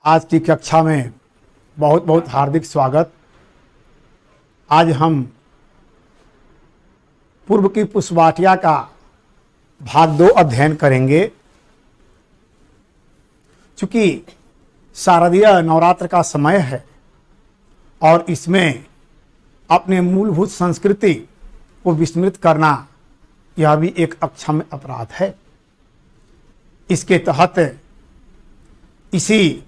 आज की कक्षा में बहुत बहुत हार्दिक स्वागत। आज हम पूर्व की पुष्पवाटिका का भाग 2 अध्ययन करेंगे। चूंकि शारदीय नवरात्र का समय है और इसमें अपने मूलभूत संस्कृति को विस्मृत करना यह भी एक अक्षम्य अपराध है। इसके तहत इसी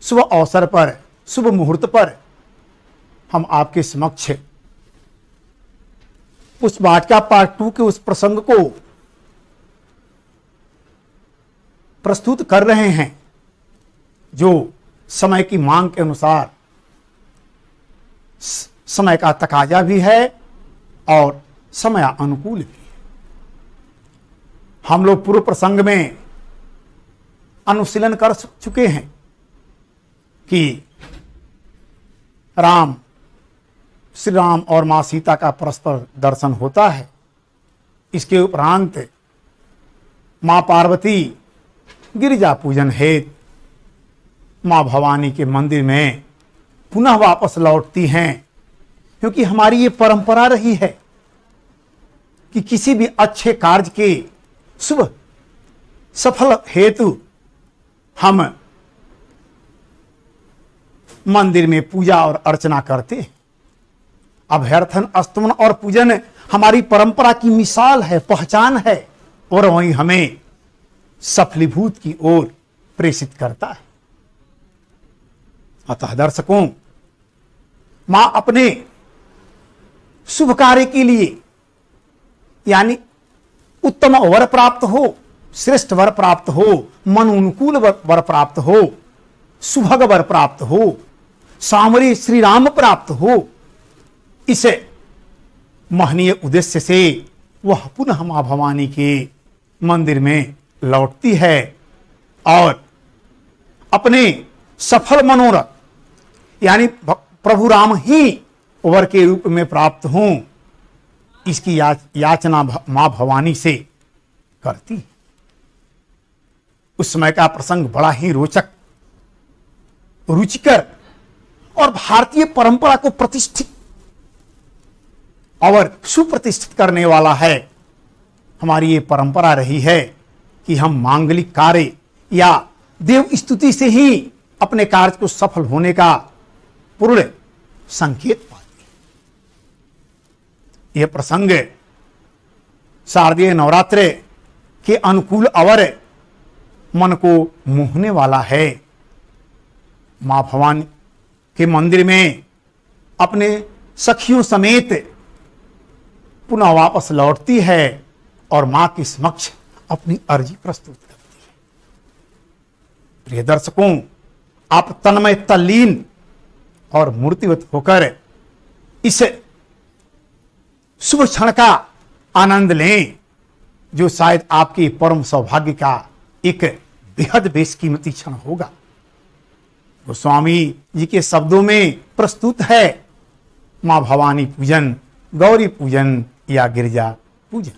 शुभ अवसर पर, शुभ मुहूर्त पर हम आपके समक्ष पुष्पवाटिका पार्ट 2 के उस प्रसंग को प्रस्तुत कर रहे हैं जो समय की मांग के अनुसार समय का तकाजा भी है और समय अनुकूल भी है। हम लोग पूर्व प्रसंग में अनुशीलन कर चुके हैं कि श्री राम और मां सीता का परस्पर दर्शन होता है। इसके उपरांत मां पार्वती गिरिजा पूजन हेतु मां भवानी के मंदिर में पुनः वापस लौटती हैं, क्योंकि हमारी ये परंपरा रही है कि किसी भी अच्छे कार्य के शुभ सफल हेतु हम मंदिर में पूजा और अर्चना करते हैं। अभ्यर्थन, स्तुमन और पूजन हमारी परंपरा की मिसाल है, पहचान है और वही हमें सफलीभूत की ओर प्रेषित करता है। अतः दर्शकों, मां अपने शुभ कार्य के लिए, यानी उत्तम वर प्राप्त हो, श्रेष्ठ वर प्राप्त हो, मन अनुकूल वर प्राप्त हो, सुभग वर प्राप्त हो, सामरी श्री राम प्राप्त हो, इसे महनीय उद्देश्य से वह पुनः मां भवानी के मंदिर में लौटती है और अपने सफल मनोरथ, यानी प्रभु राम ही वर के रूप में प्राप्त हों, इसकी याचना मां भवानी से करती। उस समय का प्रसंग बड़ा ही रोचक, रुचिकर और भारतीय परंपरा को प्रतिष्ठित और सुप्रतिष्ठित करने वाला है। हमारी ये परंपरा रही है कि हम मांगलिक कार्य या देव स्तुति से ही अपने कार्य को सफल होने का पूर्ण संकेत पाते हैं। यह प्रसंग शारदीय नवरात्र के अनुकूल अवर मन को मोहने वाला है। मां भवानी के मंदिर में अपने सखियों समेत पुनः वापस लौटती है और मां के समक्ष अपनी अर्जी प्रस्तुत करती है। प्रिय दर्शकों, आप तन्मय, तल्लीन और मूर्तिवत होकर इस शुभ क्षण का आनंद लें, जो शायद आपके परम सौभाग्य का एक बेहद बेशकीमती क्षण होगा। गोस्वामी जी के शब्दों में प्रस्तुत है मां भवानी पूजन, गौरी पूजन या गिरिजा पूजन।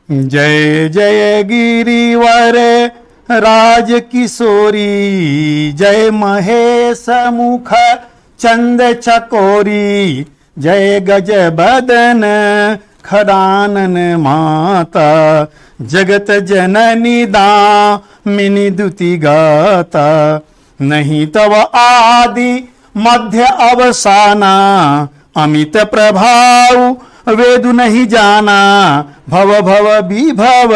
जय जय गिरिवर राज किशोरी, जय महेश मुख चंद चकोरी, जय गज बदन खदानन माता, जगत जननी दामिनी दुति गाता, नहीं तव आदि मध्य अवसाना, अमित प्रभाव वेदु नहीं जाना, भव भव विभव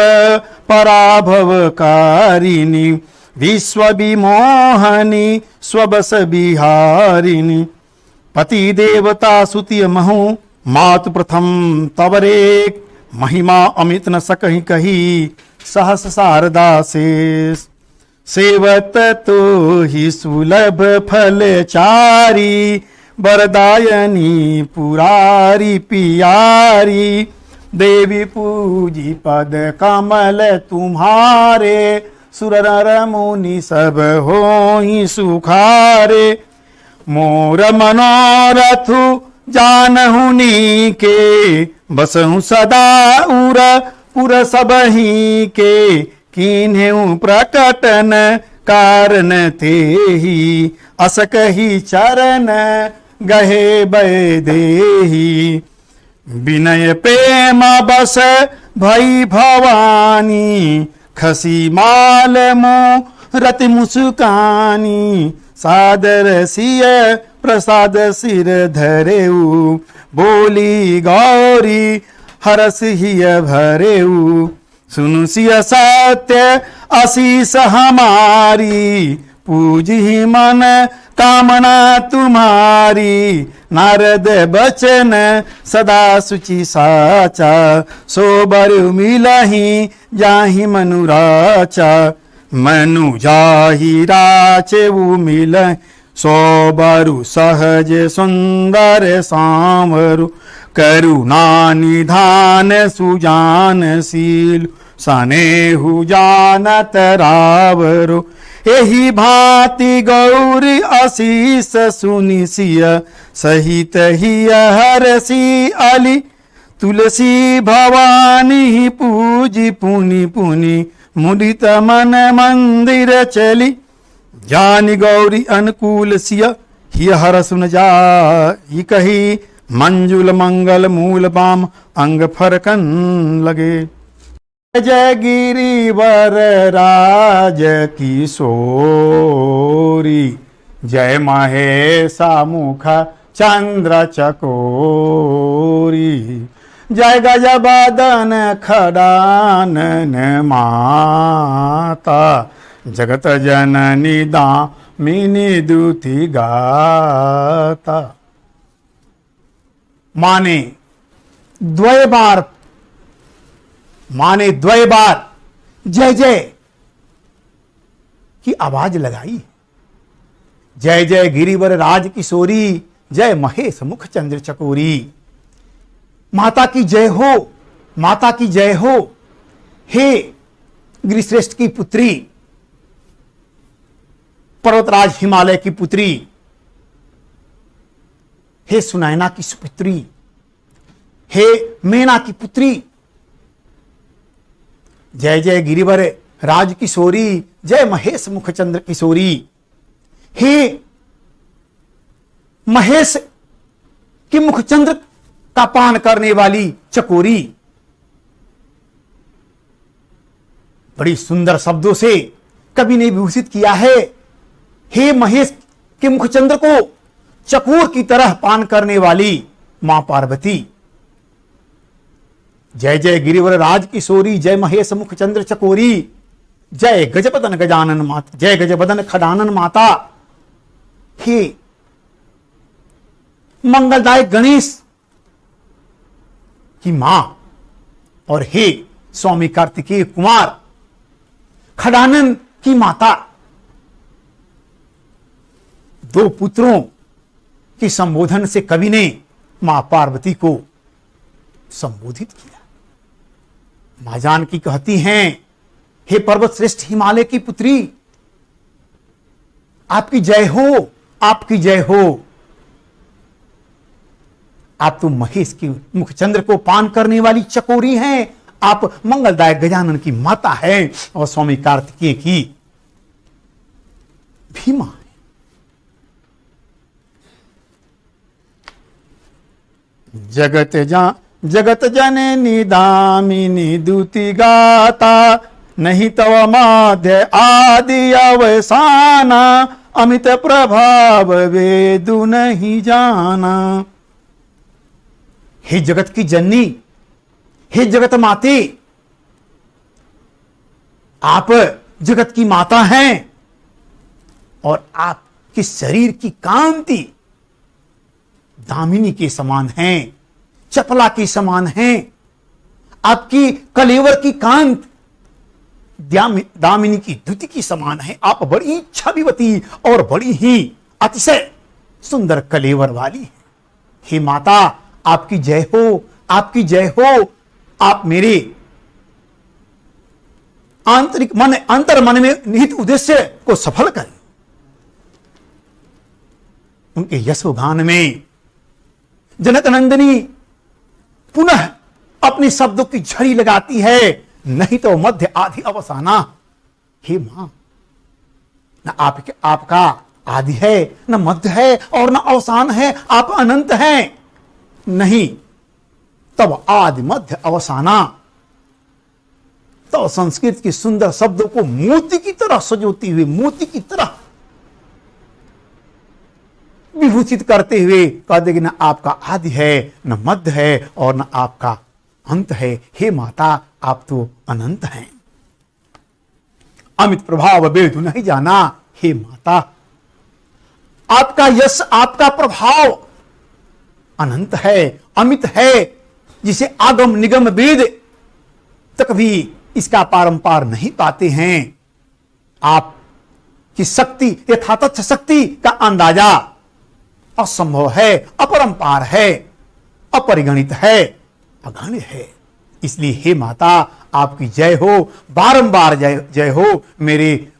पराभव कारिणी, विश्व विमोहनी स्वबस बिहारिणी, पति देवता सुति महु मातु प्रथम तवरेक, महिमा अमित न सकहि कही सहस शारदा शेष, सेवत तो ही सुलभ फल चारी, वरदायनी पुरारी पियारी, देवी पूजी पद कमल तुम्हारे, सुर नर मुनि सब होहि सुखारे, मोर मनोरथु जानहु नीके, बसहु सदा उर पुर सबही के, कीन्हु प्रकटन कारण तेहि, असकहि चरण गहे बैदेही। विनय प्रेम बस भई भवानी, खसी माल मो रति मुस्कानी, सादर सिय प्रसाद सिर धरेऊ, बोली गौरी हरस हिय भरेऊ। सुनु सिय सत्य आशीष हमारी, पूजी मन कामना तुम्हारी। नारद बचन सदा सुचि साचा, सो बरु मिलहि जाहि मनुराचा। मनु जाहि राचे वो मिलहि, सो बरु सहज सुंदर सांवरु। करुणा निधान सुजानशील, सनेहु जानत रावरु। एहि भांति गौरी आशीष सुनि सिय, सहित हिय हरसी अली। तुलसी भवानी पूजी पुनि पुनि, मुदित मन मंदिर चली। जानि गौरी अनुकूल सिय, हिय हर सुन जाहि कही। मंजुल मंगल मूल बाम, अंग फरकन लगे। जय गिरिवर राज किशोरी, जय महेशा मुख चंद्र चकोरी। जय गज बदन खडानन माता, जगत जननी दामिनी दूती गाता। माने द्वय बार जय जय की आवाज लगाई। जय जय गिरिवर राज किशोरी, जय महेश मुख चंद्र चकोरी। माता की जय हो, माता की जय हो। हे गिरिश्रेष्ठ की पुत्री, पर्वतराज हिमालय की पुत्री, हे सुनैना की सुपुत्री, हे मेना की पुत्री। जय जय गिरिवर राज किशोरी, जय महेश मुखचंद्र किशोरी। हे महेश के मुखचंद्र का पान करने वाली चकोरी। बड़ी सुंदर शब्दों से कवि ने विभूषित किया है। हे महेश के मुखचंद्र को चकोर की तरह पान करने वाली मां पार्वती। जय जय गिरिवर राज किशोरी, जय महेश मुखचंद्र चकोरी। जय गजबदन गजानन माता, जय गजबदन खडानन माता। हे मंगलदायक गणेश की मां और हे स्वामी कार्तिकेय कुमार खडानन की माता। दो पुत्रों के संबोधन से कवि ने मां पार्वती को संबोधित किया। मां जानकी कहती हैं, हे पर्वत श्रेष्ठ हिमालय की पुत्री, आपकी जय हो, आपकी जय हो। आप तो महेश की मुखचंद्र को पान करने वाली चकोरी हैं। आप मंगलदायक गजानन की माता हैं और स्वामी कार्तिकेय की भी मां है। जगत जननी दामिनी दूती गाता, नहीं तव माध्य आदि अवसाना, अमित प्रभाव वेदु नहीं जाना। हे जगत की जननी, हे जगत माते, आप जगत की माता हैं और आपके शरीर की कांति दामिनी के समान हैं, चपला के समान हैं। आपकी कलेवर की कांत दामिनी की द्युति की समान है। आप बड़ी छविवती और बड़ी ही अतिशय सुंदर कलेवर वाली हैं। हे माता, आपकी जय हो, आपकी जय हो। आप मेरे आंतरिक मन, अंतर मन में निहित उद्देश्य को सफल करें। उनके यशोगान में जनक नंदिनी पुनः अपने शब्दों की झड़ी लगाती है, नहीं तो मध्य आदि अवसाना। हे मां, न आपका आदि है, न मध्य है और न अवसान है, आप अनंत हैं। नहीं, तब आदि मध्य अवसाना। तो संस्कृत के सुंदर शब्दों को मोती की तरह सजोती हुई, मोती की तरह विभूषित करते हुए कह देगी, न आपका आदि है, न मध्य है और न आपका अंत है। हे माता, आप तो अनंत हैं, अमित प्रभाव वेदु नहीं जाना। हे माता, आपका यश, आपका प्रभाव अनंत है, अमित है, जिसे आगम निगम वेद तक भी इसका पारंपार नहीं पाते हैं। आपकी शक्ति, यथातथ शक्ति का अंदाजा असंभव है, अपरंपार है, अपरिगणित है, अगण्य है। इसलिए हे माता, आपकी जय हो, बारंबार जय जय हो। मेरे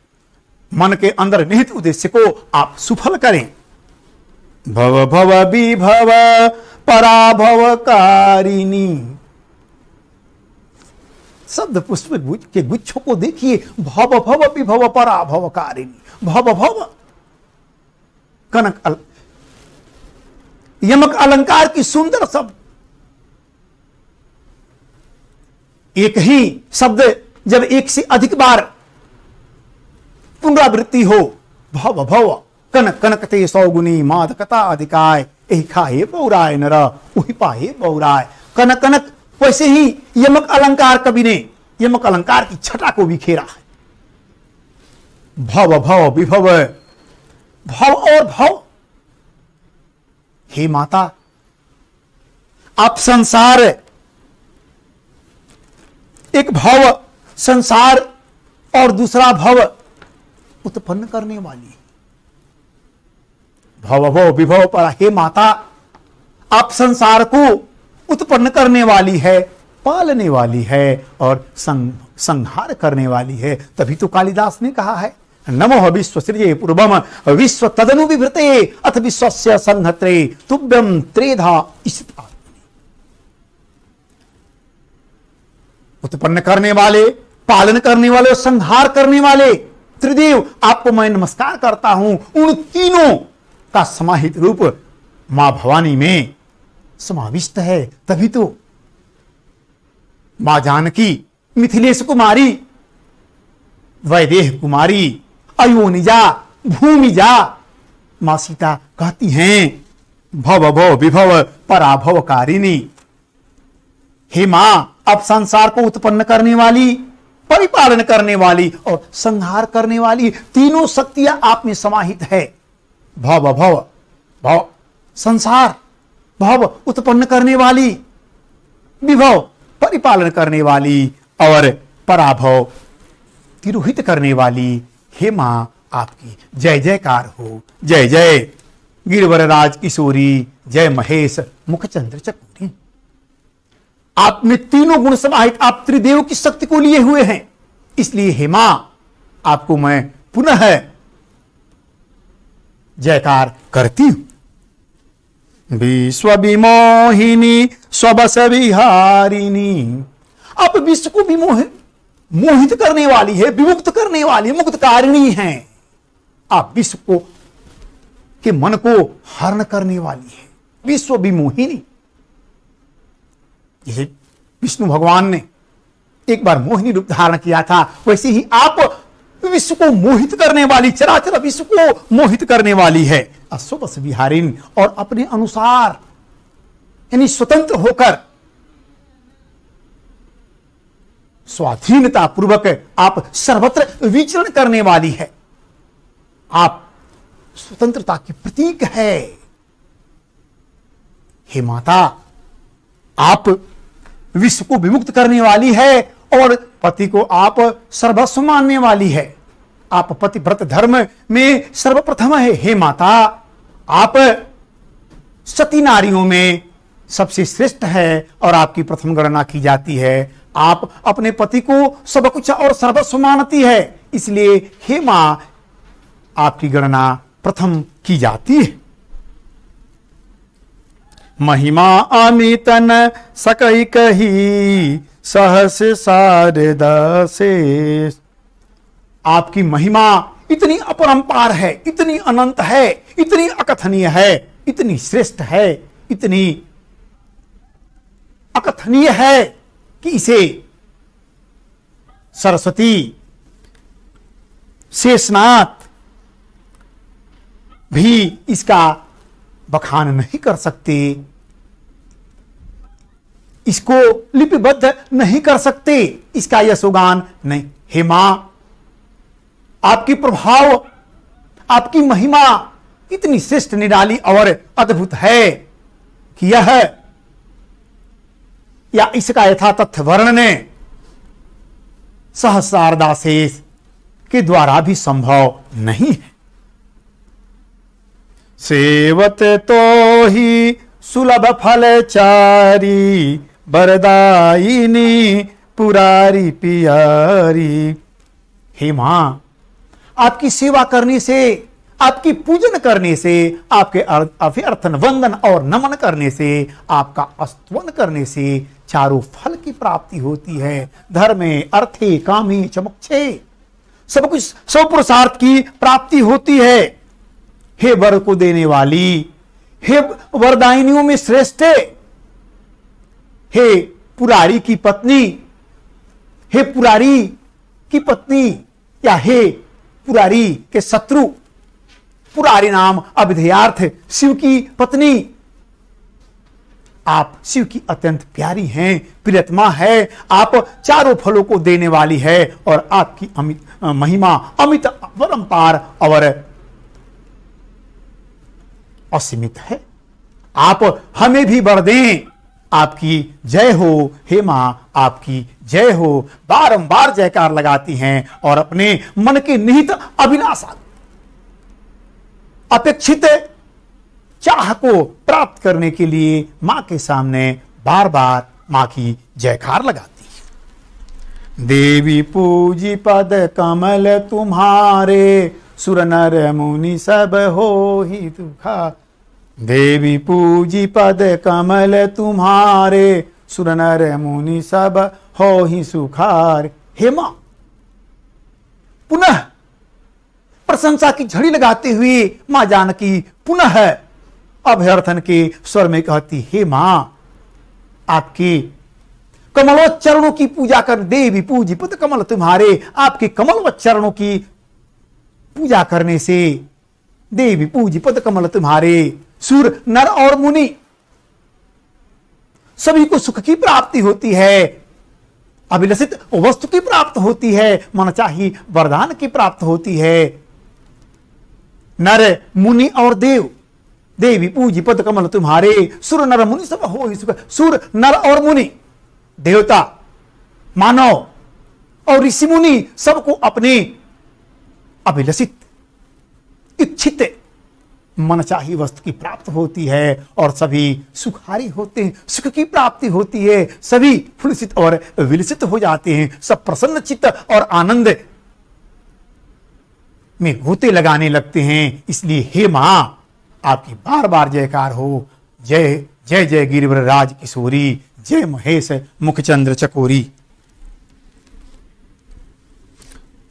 मन के अंदर निहित उद्देश्य को आप सुफल करें। भव भव विभव पराभवकारिणी। शब्द पुष्प के गुच्छों को देखिए, भव भव विभव पराभवकारिणी। भव भव कनक यमक अलंकार की सुंदर शब्द। एक ही शब्द जब एक से अधिक बार पुनरावृत्ति हो, भव भव कनक कनकते सौगुनी मादकता अधिकाय, एहि खाए बौराय नर उहि पाए बौराय। कनक कनक, वैसे ही यमक अलंकार कवि ने यमक अलंकार की छटा को बिखेरा है। भव भव विभव, भव और भव। हे माता, आप संसार, एक भव संसार और दूसरा भव उत्पन्न करने वाली। भव भव विभव पर। हे माता, आप संसार को उत्पन्न करने वाली है, पालने वाली है और संहार करने वाली है। तभी तो कालिदास ने कहा है, नमो विश्व सृजे पूर्वम विश्व तदनु विभृते अथ विश्वस्य संहत्रे तुभ्यं त्रेधा ईशिता। उत्पन्न करने वाले, पालन करने वाले और संहार करने वाले त्रिदेव, आपको मैं नमस्कार करता हूं। उन तीनों का समाहित रूप मां भवानी में समाविष्ट है। तभी तो मां जानकी, मिथिलेश कुमारी, वैदेह कुमारी, अयोनिजा, भूमिजा, मां सीता कहती हैं, भव भव विभव पराभवकारिणी। हे मां, अब संसार को उत्पन्न करने वाली, परिपालन करने वाली और संहार करने वाली तीनों शक्तियां आप में समाहित है। भव भव भव संसार, भव उत्पन्न करने वाली, विभव परिपालन करने वाली और पराभव तिरोहित करने वाली। हे मां, आपकी जय जयकार हो। जय जय गिरवरराज किशोरी, जय महेश मुखचंद्र चकोरी। आप में तीनों गुण समाहित, आप त्रिदेव की शक्ति को लिए हुए हैं। इसलिए हे मां, आपको मैं पुनः जयकार करती हूं। विश्व विमोहिनी स्वबस विहारिणी। आप विश्व को भी मोहित करने वाली है, विमुक्त करने वाली, मुक्तकारिणी हैं। आप विश्व को के मन को हरण करने वाली है, विश्व विमोहिनी। जैसे विष्णु भगवान ने एक बार मोहिनी रूप धारण किया था, वैसे ही आप विश्व को मोहित करने वाली, चराचर विश्व को मोहित करने वाली है। स्वबस विहारिन, और अपने अनुसार यानी स्वतंत्र होकर स्वाधीनता पूर्वक आप सर्वत्र विचरण करने वाली है। आप स्वतंत्रता की प्रतीक है। हे माता, आप विश्व को विमुक्त करने वाली है और पति को आप सर्वस्व मानने वाली है। आप पतिव्रत धर्म में सर्वप्रथम है। हे माता, आप सती नारियों में सबसे श्रेष्ठ है और आपकी प्रथम गणना की जाती है। आप अपने पति को सब कुछ और सर्वस्व मानती है, इसलिए हे मां, आपकी गणना प्रथम की जाती है। महिमा अमितन सकई कही सहस शारदा से। आपकी महिमा इतनी अपरंपार है, इतनी अनंत है, इतनी अकथनीय है, इतनी श्रेष्ठ है, इतनी अकथनीय है कि इसे सरस्वती, शेषनाथ भी इसका बखान नहीं कर सकते, इसको लिपिबद्ध नहीं कर सकते, इसका यशोगान नहीं। हे मां, आपकी प्रभाव, आपकी महिमा इतनी श्रेष्ठ, निराली और अद्भुत है कि यह या इसका यथा तथ्य वर्णन सहस्रार्धा शेष के द्वारा भी संभव नहीं है। सेवत तो ही सुलभ फल चारी बरदायिनी पुरारी पियारी। हे मां, आपकी सेवा करने से, आपकी पूजन करने से, आपके अभ्यर्थन वंदन और नमन करने से, आपका स्तवन करने से चारों फल की प्राप्ति होती है। धर्मे अर्थे कामे च मोक्षे, सब कुछ, सब पुरुषार्थ की प्राप्ति होती है। हे वर को देने वाली, हे वरदायिनियों में श्रेष्ठ, हे पुरारी की पत्नी, हे पुरारी की पत्नी या हे पुरारी के शत्रु, पुरारी नाम अभिधेयार्थ शिव की पत्नी, आप शिव की अत्यंत प्यारी हैं, प्रियतमा है, आप चारों फलों को देने वाली है और आपकी अमित महिमा अमित अपरंपार और असीमित है। आप हमें भी वर दें। आपकी जय हो हे मां, आपकी जय हो। बारंबार जयकार लगाती हैं और अपने मन के निहित अभिलाषा, अपेक्षित चाह को प्राप्त करने के लिए मां के सामने बार बार मां की जयकार लगाती है। देवी पूजी पद कमल तुम्हारे, सुर नर मुनि सब हो ही दुखा। देवी पूजी पद कमल तुम्हारे, सुर नर मुनि सब हो ही सुखार। हे मां, पुनः प्रशंसा की झड़ी लगाते हुए मां जानकी पुनः अभ्यर्थन के स्वर में कहती, हे मां, आपके कमलोच्चरणों की पूजा कर। देवी पूजी पद कमल तुम्हारे, आपके कमलोच्चरणों की पूजा करने से, देवी पूजी पद कमल तुम्हारे, सुर नर और मुनि सभी को सुख की प्राप्ति होती है, अभिलषित वस्तु की प्राप्त होती है, मनचाही वरदान की प्राप्त होती है। नर मुनि और देव, देवी पूजी पद कमल तुम्हारे, सुर नर मुनि सब हो ही सुख। सुर नर और मुनि, देवता, मानव और ऋषि मुनि सबको अपने अभिलषित, इच्छित मनचाही वस्तु की प्राप्त होती है और सभी सुखारी होते हैं, सुख की प्राप्ति होती है, सभी फुलसित और विलसित हो जाते हैं, सब प्रसन्न चित्त और आनंद में गोते लगाने लगते हैं। इसलिए हे मां, आपकी बार बार जयकार हो। जय जय जय गिरिवर राज किशोरी, जय महेश मुखचंद्र चकोरी।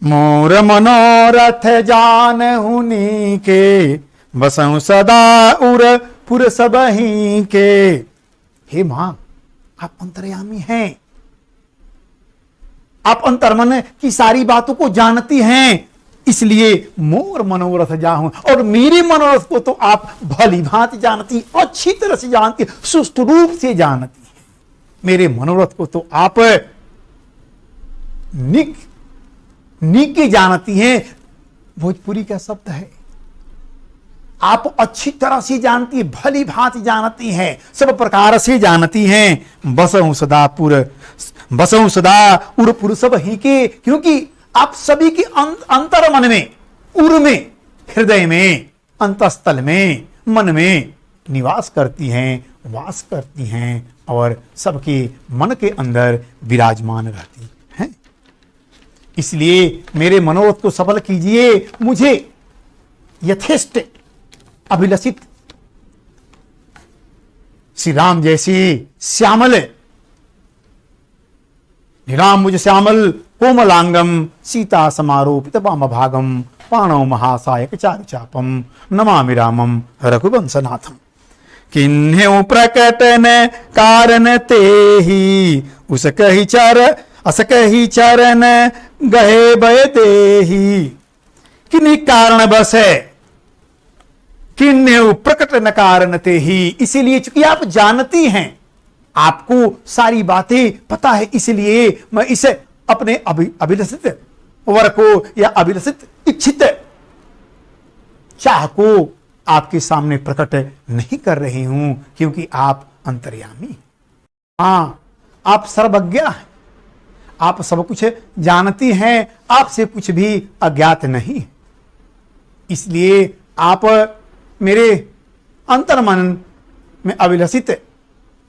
मोर मनोरथ जान हुनी के, बसऊं सदा उर पुर सबही के। हे मां, आप अंतर्यामी हैं, आप अंतर्मन की सारी बातों को जानती हैं, इसलिए मोर मनोरथ जाहूं, और मेरे मनोरथ को तो आप भली भांति जानती, अच्छी तरह से जानती, सुष्ट रूप से जानती हैं। मेरे मनोरथ को तो आप निक जानती हैं, भोजपुरी का शब्द है। आप अच्छी तरह से जानती, भली भांति जानती हैं, सब प्रकार से जानती हैं। बसऊं सदा उर सब ही के, क्योंकि आप सभी के अंतर मन में, उर में, हृदय में, अंतस्थल में, मन में निवास करती हैं, वास करती हैं और सबके मन के अंदर विराजमान रहती हैं। इसलिए मेरे मनोरथ को सफल कीजिए, मुझे यथेष्ट अभिलषित श्री राम जैसे श्यामल, निराम मुझ श्यामल कोमलांगम सीता समारोपित वाम भागम पाणव महासायक चारु चापम नमामि रामम रघुवंशनाथम। किन्हें प्रकटन कारण ते ही उसकहि चर असकहि चरण गहे बय देही। किन्हीं कारण बस है, किन्हें प्रकट न कारण ते ही, इसीलिए चूंकि आप जानती हैं, आपको सारी बातें पता है, इसलिए मैं इसे अपने अभिलषित वर को या अभिलषित इच्छित चाह को आपके सामने प्रकट नहीं कर रही हूं, क्योंकि आप अंतर्यामी हैं। हां, आप सर्वज्ञ हैं, आप सब कुछ जानती हैं, आपसे कुछ भी अज्ञात नहीं। इसलिए आप मेरे अंतर्मन में अभिलषित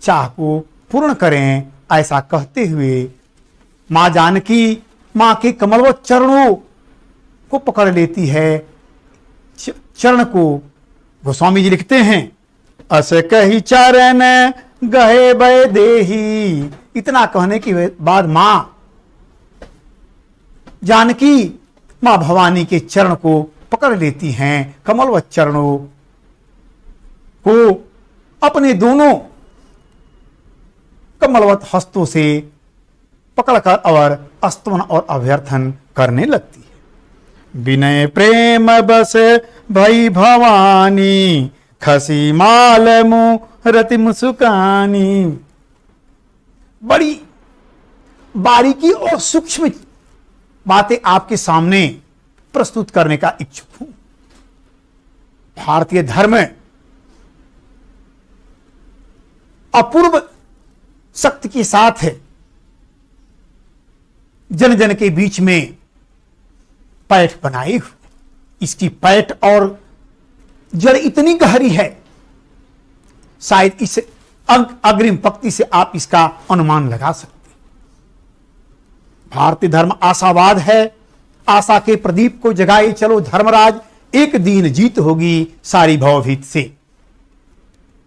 चाह को पूर्ण करें। ऐसा कहते हुए मां जानकी मां के कमलवत चरणों को पकड़ लेती है। चरण को गोस्वामी जी लिखते हैं, अस कही चरण गहे बय देही। इतना कहने के बाद मां जानकी मां भवानी के चरण को पकड़ लेती हैं। कमलवत चरणों को अपने दोनों कमलवत हस्तों से पकड़कर और स्तवन और अभ्यर्थन करने लगती है। विनय प्रेम बस भई भवानी खसी माल मुहरति मुस्कानी। बड़ी बारीकी और सूक्ष्म बातें आपके सामने प्रस्तुत करने का इच्छुक हूं। भारतीय धर्म अपूर्व शक्ति के साथ है, जन जन के बीच में पैठ बनाए हुए। इसकी पैठ और जड़ इतनी गहरी है, शायद इस अग्रिम पंक्ति से आप इसका अनुमान लगा सकते। भारतीय धर्म आशावाद है, आशा के प्रदीप को जगाए चलो धर्मराज, एक दिन जीत होगी सारी भवभीत से।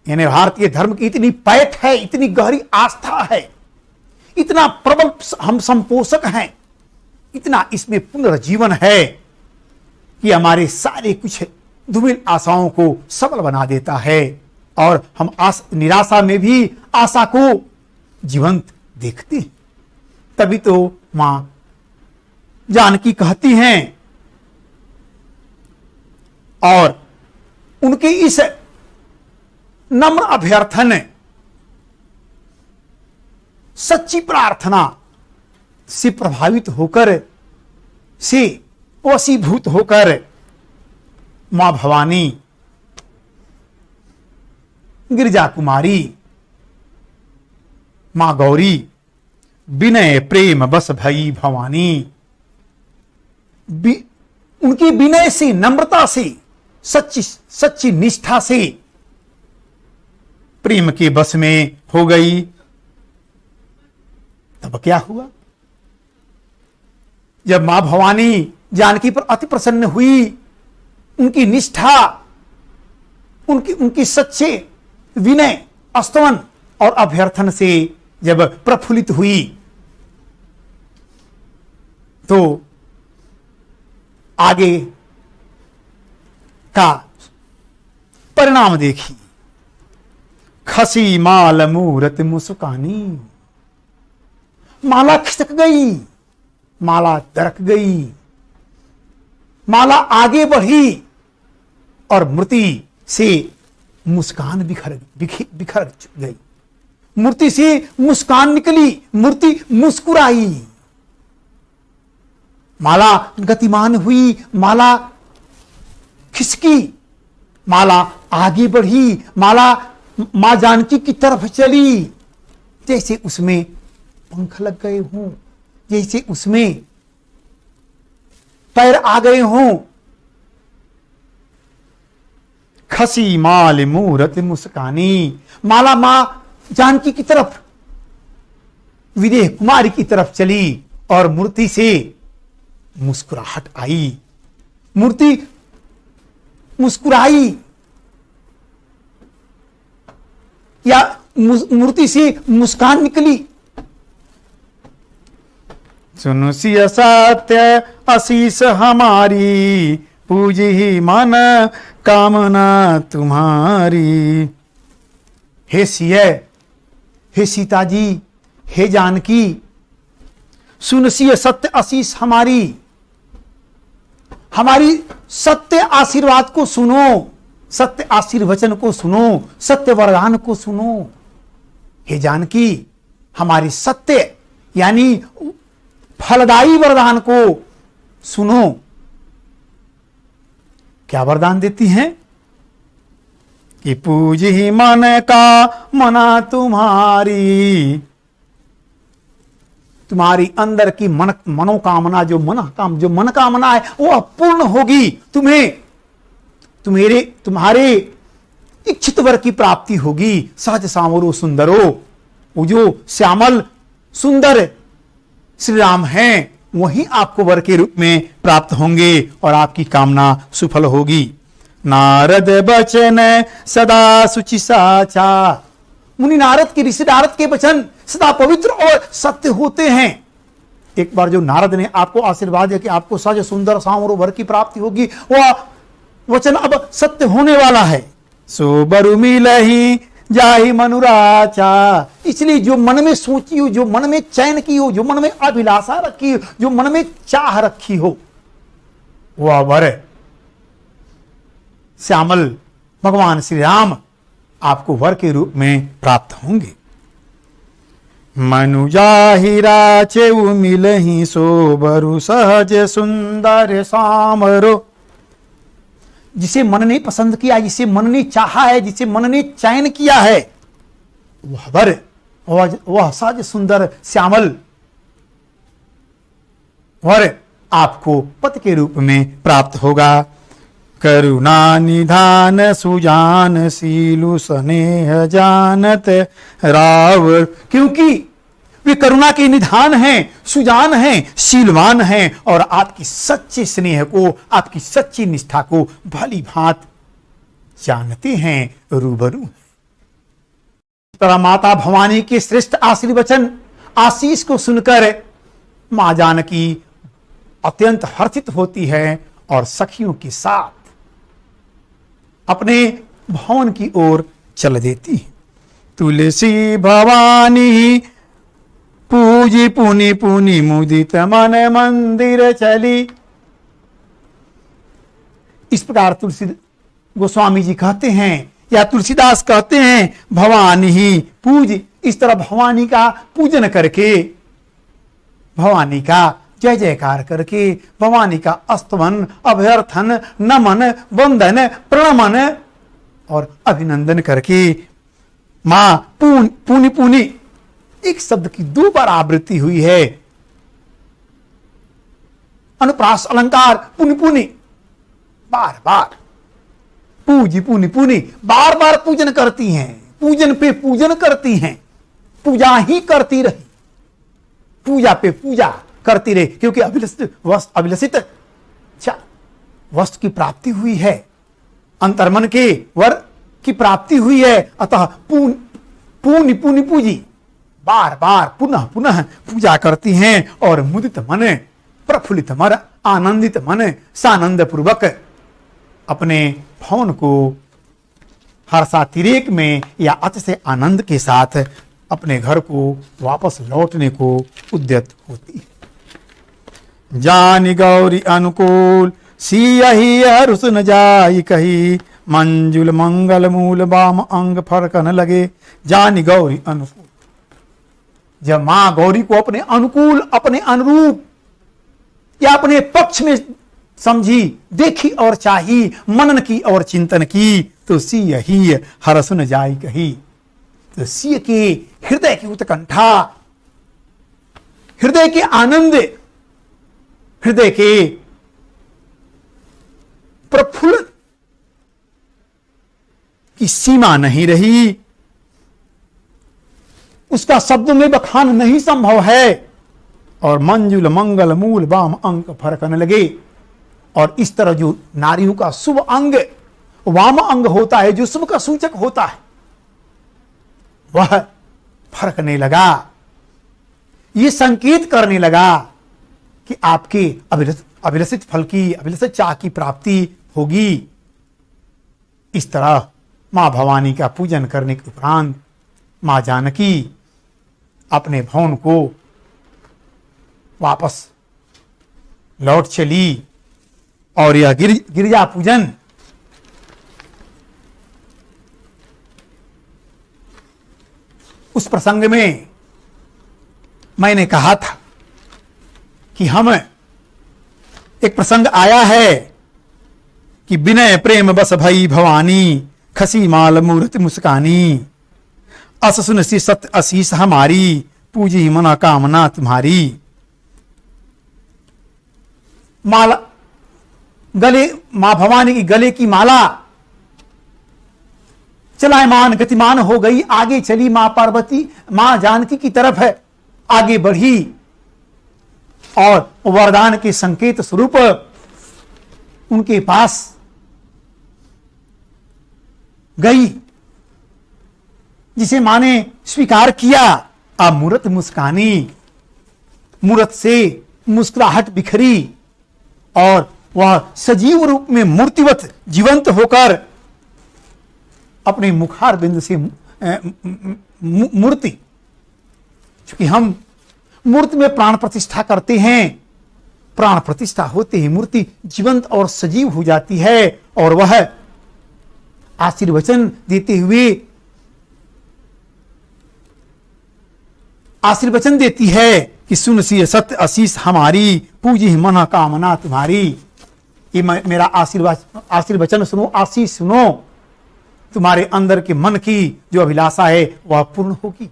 यानी भारतीय धर्म की इतनी पैठ है, इतनी गहरी आस्था है, इतना प्रबल हम संपोषक हैं, इतना इसमें पुनर्जीवन है कि हमारे सारे कुछ धूमिल आशाओं को सबल बना देता है और हम निराशा में भी आशा को जीवंत देखते हैं। तभी तो मां जानकी कहती हैं और उनके इस नम्र अभ्यर्थन, सच्ची प्रार्थना से प्रभावित होकर, से वशीभूत होकर मां भवानी गिरिजा कुमारी मां गौरी विनय प्रेम बस भई भवानी, उनकी विनय से, नम्रता से, सच्ची निष्ठा से प्रेम के बस में हो गई। तब क्या हुआ? जब मां भवानी जानकी पर अति प्रसन्न हुई, उनकी निष्ठा, उनकी सच्चे विनय, स्तवन और अभ्यर्थन से जब प्रफुल्लित हुई, तो आगे का परिणाम देखिए। खसी माल मूरत मुस्कानी, माला खिसक गई, माला दरक गई, माला आगे बढ़ी और मूर्ति से मुस्कान बिखर गई। मूर्ति से मुस्कान निकली, मूर्ति मुस्कुराई, माला गतिमान हुई, माला खिसकी, माला आगे बढ़ी, माला मां जानकी की तरफ चली, जैसे उसमें पंख लग गए हों, जैसे उसमें पैर आ गए हों। खसी माल मूरत मुस्कानी, माला मां जानकी की तरफ, विदेह कुमारी की तरफ चली और मूर्ति से मुस्कुराहट आई, मूर्ति मुस्कुराई। या मूर्ति से मुस्कान निकली। सुन सिय सत्य आशीष हमारी, पूजी ही मन कामना तुम्हारी। हे सिय, हे सीता जी, हे जानकी, सुन सिय सत्य आशीष हमारी, हमारी सत्य आशीर्वाद को सुनो, सत्य आशीर्वचन को सुनो, सत्य वरदान को सुनो। हे जानकी, हमारी सत्य यानी फलदायी वरदान को सुनो। क्या वरदान देती हैं कि पूज ही मन का मना तुम्हारी, तुम्हारी अंदर की मनोकामना, जो मनोकामना है वो पूर्ण होगी। तुम्हारे इच्छित वर की प्राप्ति होगी। सहज सामरो सुंदरो, वो जो श्यामल सुंदर श्री राम हैं वही आपको वर के रूप में प्राप्त होंगे और आपकी कामना सफल होगी। नारद बचन सदा सुचि साचा, मुनि नारद के, ऋषि नारद के वचन सदा पवित्र और सत्य होते हैं। एक बार जो नारद ने आपको आशीर्वाद दिया कि आपको सहज सुंदर सामरो वर की प्राप्ति होगी, वह वचन अब सत्य होने वाला है। सो बरु मिलहि जाहि मनुराचा, इसलिए जो मन में सोची हो, जो मन में चैन की हो, जो मन में अभिलाषा रखी हो, जो मन में चाह रखी हो, वह वर श्यामल भगवान श्री राम आपको वर के रूप में प्राप्त होंगे। मनु जाहि राचे मिलहि, सो बरु सहज सुंदर सामरो। जिसे मन ने पसंद किया, जिसे मन ने चाहा है, जिसे मन ने चयन किया है, वह वर, वह सहज सुंदर श्यामल वर आपको पति के रूप में प्राप्त होगा। करुणा निधान सुजान, सीलु स्नेह जानत राव, क्योंकि वे करुणा के निधान हैं, सुजान हैं, शीलवान हैं और आपकी सच्चे स्नेह को, आपकी सच्ची निष्ठा को भली भांत जानते हैं, रूबरू हैं। तरह माता भवानी के श्रेष्ठ आशीर्वचन आशीष को सुनकर मां जानकी अत्यंत हर्षित होती है और सखियों के साथ अपने भवन की ओर चल देती है। तुलसी भवानी पूजी पुनि पुनि मुदित मन मंदिर चली। इस प्रकार तुलसी गोस्वामी जी कहते हैं या तुलसीदास कहते हैं, भवानी ही पूज, इस तरह भवानी का पूजन करके, भवानी का जय जयकार करके, भवानी का स्तवन, अभ्यर्थन, नमन, वंदन, प्रणमन और अभिनंदन करके मां पुनि पुनि, एक शब्द की 2 बार आवृत्ति हुई है, अनुप्रास अलंकार, पुनि पुनि, बार बार पूजी पुनि पुनि, बार बार पूजन करती हैं, पूजन पे पूजन करती हैं, पूजा ही करती रही, पूजा पे पूजा करती रही, क्योंकि अभिलषित वस्तु की प्राप्ति हुई है, अंतर्मन के वर की प्राप्ति हुई है, अतः पुनि पुनि पूजी, बार बार पुनः पुनः पूजा करती हैं और मुदित मन, प्रफुल्लित मन, आनंदित मन, सानंद पूर्वक अपने भवन को हर्षातिरेक में या अतिशय आनंद के साथ अपने घर को वापस लौटने को उद्यत होती है। जानि गौरी अनुकूल, सियहि हरुष न जाई कही, मंजुल मंगल मूल बाम अंग फरकन लगे। जानि गौरी अनुकूल, जब मां गौरी को अपने अनुकूल, अपने अनुरूप या अपने पक्ष में समझी, देखी और चाही, मनन की और चिंतन की, तो सिय ही हरस न जाई कही। तो सिय के हृदय की उत्कंठा, हृदय के आनंद, हृदय के प्रफुल्ल की सीमा नहीं रही, उसका शब्दों में बखान नहीं संभव है। और मंजुल मंगल मूल बाम अंग फरकन लगे। और इस तरह जो नारियों का शुभ अंग वाम अंग होता है, जो शुभ का सूचक होता है, वह फरकने लगा, ये संकेत करने लगा कि आपके अभिलषित फल की, अभिलषित चाह की प्राप्ति होगी। इस तरह मां भवानी का पूजन करने के उपरांत मां जानकी अपने भवन को वापस लौट चली और यह गिरिजा पूजन उस प्रसंग में मैंने कहा था कि हम एक प्रसंग आया है कि विनय प्रेम बस भई भवानी, खसी माल मूर्ति मुस्कानी, अस सुन सी सत्य असीस हमारी, पूजी मना कामना तुम्हारी। माला गले, मां भवानी की गले की माला चलायमान गतिमान हो गई, आगे चली मां पार्वती, मां जानकी की तरफ है आगे बढ़ी और वरदान के संकेत स्वरूप उनके पास गई, जिसे मां ने स्वीकार किया। अब मूरत मुस्कानी, मूरत से मुस्कुराहट बिखरी और वह सजीव रूप में मूर्तिवत जीवंत होकर अपने मुखार बिंद से मूर्ति, क्योंकि हम मूर्ति में प्राण प्रतिष्ठा करते हैं, प्राण प्रतिष्ठा होते ही मूर्ति जीवंत और सजीव हो जाती है और वह आशीर्वचन देते हुए आशीर्वचन देती है कि सुन सी सत्य आशीष हमारी, पूजी मना कामना तुम्हारी। ये मेरा आशीर्वचन सुनो, आशीष सुनो, तुम्हारे अंदर के मन की जो अभिलाषा है वह पूर्ण होगी।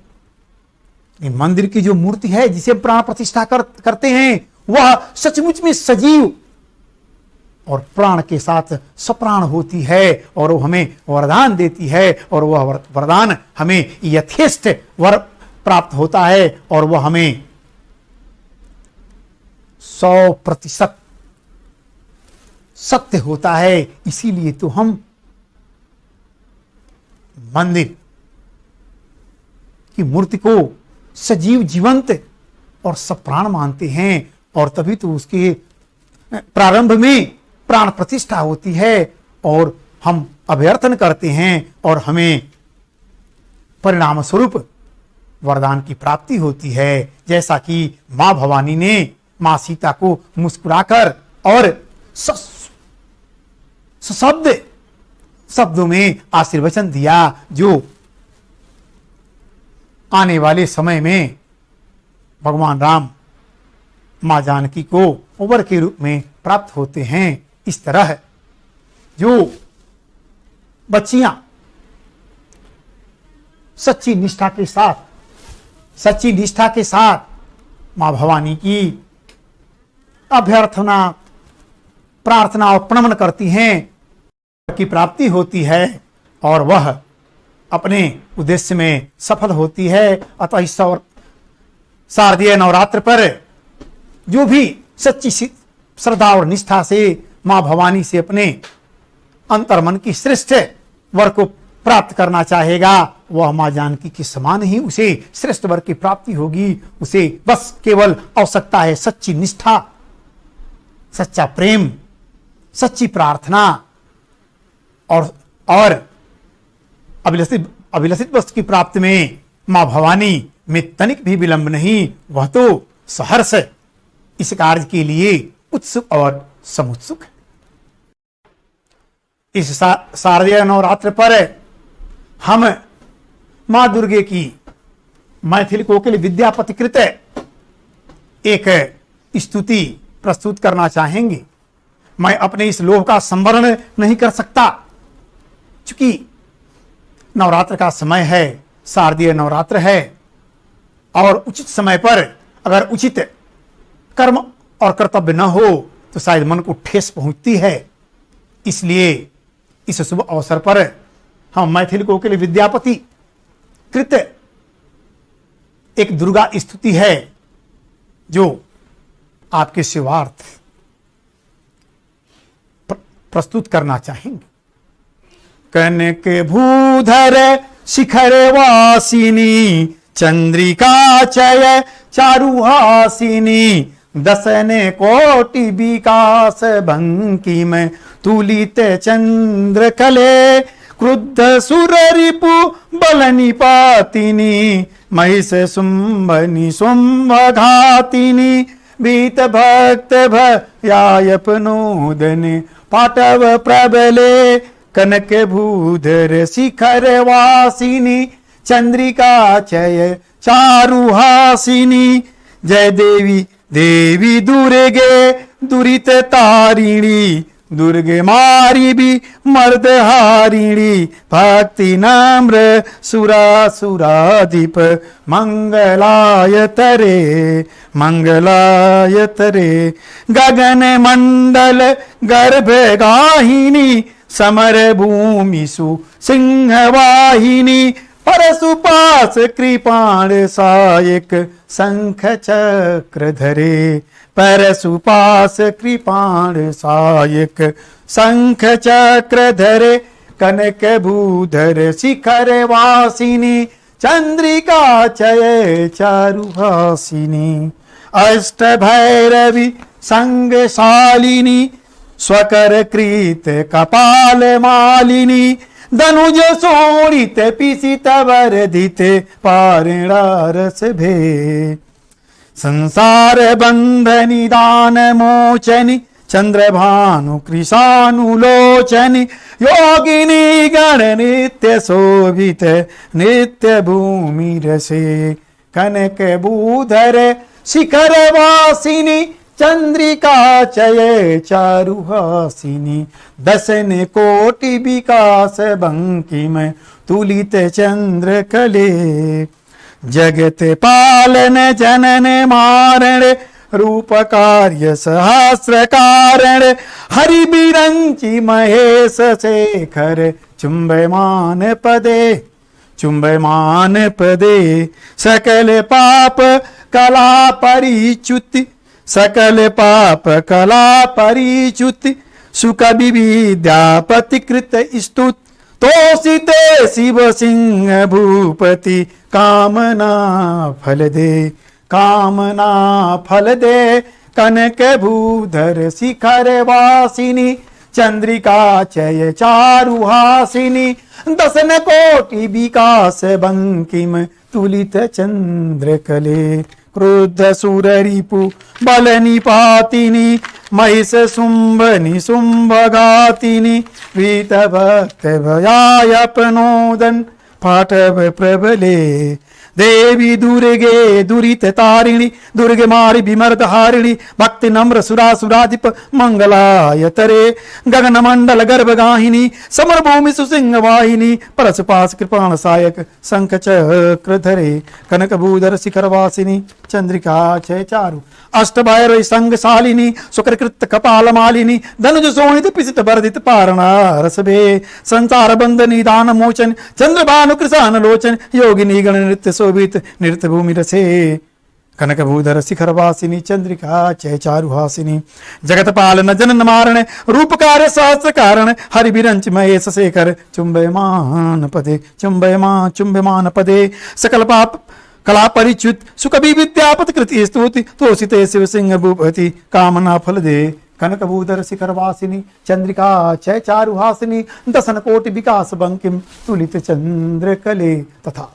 मंदिर की जो मूर्ति है जिसे प्राण प्रतिष्ठा करते हैं वह सचमुच में सजीव और प्राण के साथ सप्राण होती है और वो हमें वरदान देती है और वह वरदान हमें यथेष्ट वर प्राप्त होता है और वह हमें 100% सत्य होता है। इसीलिए तो हम मंदिर की मूर्ति को सजीव जीवंत और सप्राण मानते हैं और तभी तो उसके प्रारंभ में प्राण प्रतिष्ठा होती है और हम अभ्यर्थन करते हैं और हमें परिणाम स्वरूप वरदान की प्राप्ति होती है। जैसा कि मां भवानी ने मां सीता को मुस्कुराकर और शब्दों में आशीर्वचन दिया, जो आने वाले समय में भगवान राम मां जानकी को वर के रूप में प्राप्त होते हैं। इस तरह जो बच्चियां सच्ची निष्ठा के साथ मां भवानी की अभ्यर्थना, प्रार्थना और प्रणमन करती हैं की प्राप्ति होती है और वह अपने उद्देश्य में सफल होती है। अतः इस शारदीय नवरात्र पर जो भी सच्ची श्रद्धा और निष्ठा से मां भवानी से अपने अंतर्मन की श्रेष्ठ वर को प्राप्त करना चाहेगा, वह मां जानकी के समान ही उसे श्रेष्ठ वर की प्राप्ति होगी। उसे बस केवल आवश्यकता है सच्ची निष्ठा, सच्चा प्रेम, सच्ची प्रार्थना और अभिलषित वस्तु की प्राप्ति में मां भवानी में तनिक भी विलंब नहीं। वह तो सहर्ष इस कार्य के लिए उत्सुक और समुत्सुक है। इस शारदीय नवरात्र पर हम मां दुर्गे की मैथिली कोकिल विद्यापति कृत एक स्तुति प्रस्तुत करना चाहेंगे। मैं अपने इस लोभ का संवरण नहीं कर सकता, क्योंकि नवरात्र का समय है, शारदीय नवरात्र है और उचित समय पर अगर उचित कर्म और कर्तव्य न हो तो शायद मन को ठेस पहुंचती है। इसलिए इस शुभ अवसर पर हम मैथिली कोकिल विद्यापति कृत एक दुर्गा स्तुति है जो आपके सेवार्थ प्रस्तुत करना चाहेंगे। कनक भूधर शिखर वासिनी चंद्रिका चय चारुहासिनी दसन कोटि विकास बंकिम तुलित चंद्र कले क्रुद्ध सुर रिपु बल निपातिनी महिष शुंभनि शुंभ घातिनी भीत भक्त भयायपनोदन पाटव प्रबले कनक भूधर शिखर वासिनी चंद्रिका चय चारुहासिनी जय देवी देवी दुर्गे दुरित तारिणी दुर्गे मारी भी मर्द हारिणी भक्ति नम्र सुरासुराधिप मंगलाय तरे गगन मंडल गर्भ गाहिनी समर भूमि सु सिंहवाहिनी परशुपास कृपाण सायक शंख चक्र धरे परशुपास कृपाण सायक शंख चक्र धरे कनक भूधर शिखर वासिनी चंद्रिका चय चारुहासिनी अष्ट भैरवी संग शालिनी स्वकर कृत कपाल मालिनी धनुज शोणित पिसित वर्धित पारणा रस भे संसार बंध निदान मोचनि चंद्रभानु कृशानुलोचनि योगिनी गण नित्य शोभित नित्य भूमि रसे कनक भूधर शिखर वासिनी चंद्रिका चय चारुहासिनी दसन कोटि विकास बंकिम तुलित चंद्र कले जगत पालन जनन मारण रूप कार्य सहस्र कारण हरि बिरंची महेश शेखर चुंबमान पदे सकल पाप कला परिच्युति सकल पाप कला परिच्युति सुख विद्यापति कृत स्तुत तोषिते शिव सिंह भूपति कामना फल दे कनक भूधर शिखर वासिनी चंद्रिका चय चारुहासिनी दसन कोटि विकास बंकिम तुलित चंद्र कले क्रुद्ध सुर रिपु बल निपातिनी महिष शुंभनि शुंभ घातिनी वीत भक्त भयायपनोदन पाटव प्रबले देवी दुर्गे दुरित तारिणी दुर्गे मारी विमर्द हारिणी भक्ति नम्र सुरासुराधिप मंगलाय तरे गगन मंडल गर्भ गाहिनी समर भूमि सुसिंह वाहिनी परशुपास कृपाण सायक शंख चक्र धरे कनक भूधर शिखर वासिनी चंद्रिका चय चारु अष्ट भैरव संग शालिनी शुक्रकृत कपाल मालिनी धनुज शोणित पिसित वर्धित पारणा रसभे संसार बंध निदान मोचन चंद्रभानु कृशान लोचन योगिनी गण नृत्य शोभित नृत्य भूमि रसे कनक भूधर शिखर वासिनी चंद्रिका चय चारुहासिनी जगत पालन जनन मारण रूप कार्य सहस्र कारण हरि बिरंच महेश शेखर चुंबयमान पदे सकल पाप कला परिच्युत सुख विद्यापति कृति स्तुति तोषिते शिव सिंह भूपति कामना फल दे कनक भूधर शिखर वासिनी चंद्रिका चय चारुहासिनी दसन कोटि विकास बंकिम तुलित चंद्र कले तथा